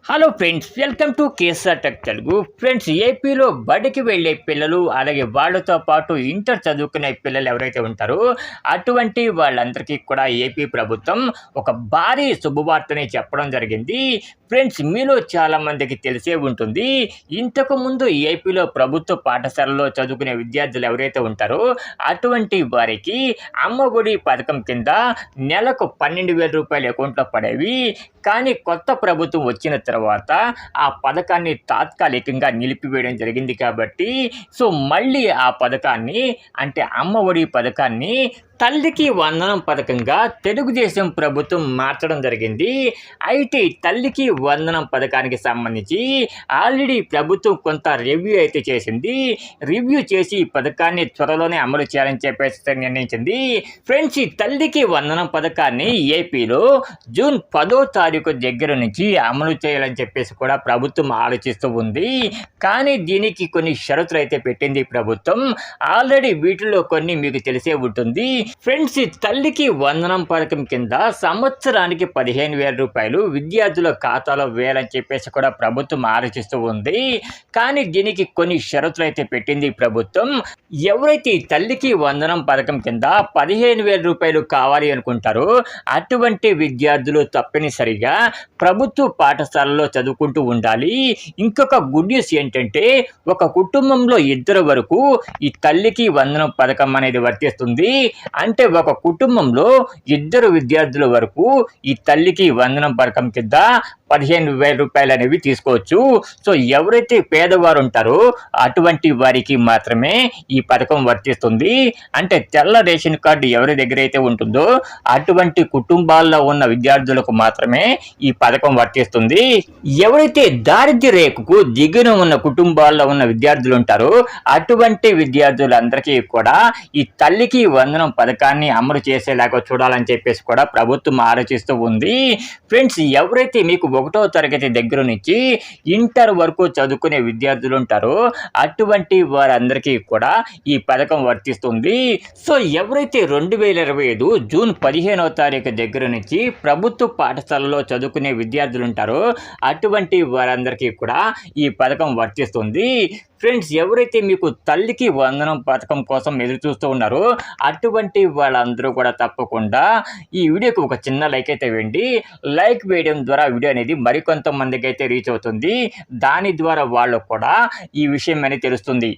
Hello friends, welcome to KSR tech Telugu. Friends, ఏపీలో బడికి వెళ్ళే పిల్లలు అలాగే వాళ్ళతో పాటు ఇంటర్ చదువుకునే పిల్లలు ఎవరైతే ఉంటారో అటువంటి వాళ్ళందరికీ కూడా ఏపీ ప్రభుత్వం ఒక భారీ శుభవార్తని చెప్పడం జరిగింది. ఫ్రెండ్స్, మీలో చాలామందికి తెలిసే ఉంటుంది, ఇంతకుముందు ఏపీలో ప్రభుత్వ పాఠశాలలో చదువుకునే విద్యార్థులు ఎవరైతే ఉంటారో అటువంటి వారికి అమ్మఒడి పథకం కింద నెలకు 12,000 రూపాయలు అకౌంట్లో పడేవి. కానీ కొత్త ప్రభుత్వం వచ్చిన తర్వాత ఆ పథకాన్ని తాత్కాలికంగా నిలిపివేయడం జరిగింది కాబట్టి మళ్ళీ ఆ పథకాన్ని, అంటే అమ్మ ఒడి పథకాన్ని తల్లికి వందనం పథకంగా తెలుగుదేశం ప్రభుత్వం మార్చడం జరిగింది. అయితే తల్లికి వందనం పథకానికి సంబంధించి ఆల్రెడీ ప్రభుత్వం కొంత రివ్యూ అయితే చేసింది. రివ్యూ చేసి ఈ పథకాన్ని త్వరలోనే అమలు చేయాలని చెప్పేసి నిర్ణయించింది. ఫ్రెండ్స్, ఈ తల్లికి వందనం పథకాన్ని ఏపీలో జూన్ 10వ తారీఖు దగ్గర నుంచి అమలు చేయాలని చెప్పేసి కూడా ప్రభుత్వం ఆలోచిస్తూ ఉంది. కానీ దీనికి కొన్ని షరతులు అయితే పెట్టింది ప్రభుత్వం. ఆల్రెడీ వీటిలో కొన్ని మీకు తెలిసే ఉంటుంది. ఫ్రెండ్స్, తల్లికి వందనం పథకం కింద సంవత్సరానికి 15,000 రూపాయలు విద్యార్థుల ఖాతాలో వేయాలని చెప్పేసి కూడా ప్రభుత్వం ఆలోచిస్తూ ఉంది. కానీ దీనికి కొన్ని షరతులు అయితే పెట్టింది ప్రభుత్వం. ఎవరైతే తల్లికి వందనం పథకం కింద 15,000 రూపాయలు కావాలి అనుకుంటారో అటువంటి విద్యార్థులు తప్పనిసరిగా ప్రభుత్వ పాఠశాలలో చదువుకుంటూ ఉండాలి. ఇంకొక గుడ్ న్యూస్ ఏంటంటే, ఒక కుటుంబంలో 2 వరకు ఈ తల్లికి వందనం పథకం అనేది వర్తిస్తుంది. అంటే ఒక కుటుంబంలో 2 విద్యార్థుల వరకు ఈ తల్లికి వందనం పథకం కింద 15,000 రూపాయలు అనేవి తీసుకోవచ్చు. ఎవరైతే పేదవారు ఉంటారో అటువంటి వారికి మాత్రమే ఈ పథకం వర్తిస్తుంది. అంటే తెల్ల రేషన్ కార్డు ఎవరి దగ్గర అయితే ఉంటుందో అటువంటి కుటుంబాల్లో ఉన్న విద్యార్థులకు మాత్రమే ఈ పథకం వర్తిస్తుంది. ఎవరైతే దారిద్ర్య రేఖకు దిగున ఉన్న కుటుంబాల్లో ఉన్న విద్యార్థులు ఉంటారో అటువంటి విద్యార్థులందరికీ కూడా ఈ తల్లికి వందనం పథకాన్ని అమలు చేసేలాగా చూడాలని చెప్పేసి కూడా ప్రభుత్వం ఆలోచిస్తూ ఉంది. ఫ్రెండ్స్, ఎవరైతే మీకు 1వ తరగతి దగ్గర నుంచి ఇంటర్ వరకు చదువుకునే విద్యార్థులు ఉంటారో అటువంటి వారందరికీ కూడా ఈ పథకం వర్తిస్తుంది. ఎవరైతే 2025 జూన్ 15వ తారీఖు దగ్గర నుంచి ప్రభుత్వ పాఠశాలలో చదువుకునే విద్యార్థులు ఉంటారో అటువంటి వారందరికీ కూడా ఈ పథకం వర్తిస్తుంది. ఫ్రెండ్స్, ఎవరైతే మీకు తల్లికి వందనం పథకం కోసం ఎదురు చూస్తూ ఉన్నారో అటువంటి వాళ్ళందరూ కూడా తప్పకుండా ఈ వీడియోకి ఒక చిన్న లైక్ అయితే వేయండి. లైక్ వేయడం ద్వారా వీడియో అనేది మరికొంతమందికి అయితే రీచ్ అవుతుంది. దాని ద్వారా వాళ్ళకు కూడా ఈ విషయం అనేది తెలుస్తుంది.